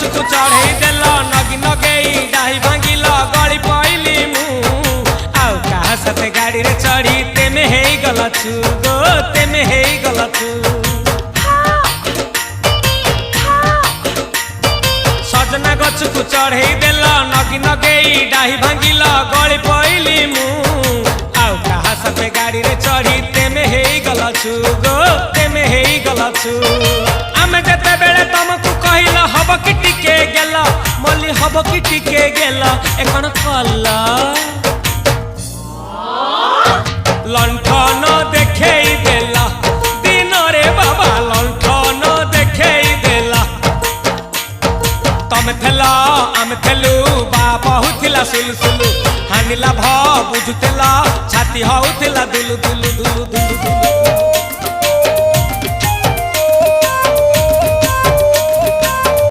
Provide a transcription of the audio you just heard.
गछकु चढ़ई देल नगी नगेई डाही भांगिल गली पइली मु आउ कहा साथे गाड़ी रे चढ़ी तेमे हेई गलछु गो तेमे हेई गलछु सजना गछकु चढ़ई देल नगी नगेई डाही भांगिल गली पइली मु आउ कहा साथे गाड़ी रे चढ़ी तेमे हेई गलछु गो तेमे हेई गलछु आमे जते बेले तुमको कहिल हब कि टिके गेल मल्ली हब कि टिके गेल एकन कल लंठन देखेई देला दिन रे बाबा लंठन देखेई देला तमे थेला आमे थेलु बाबा हुथिला सुलु हानिला भ बुझुतेला छाती हउथिला दुलु दुलु दुलु दुलु दुलु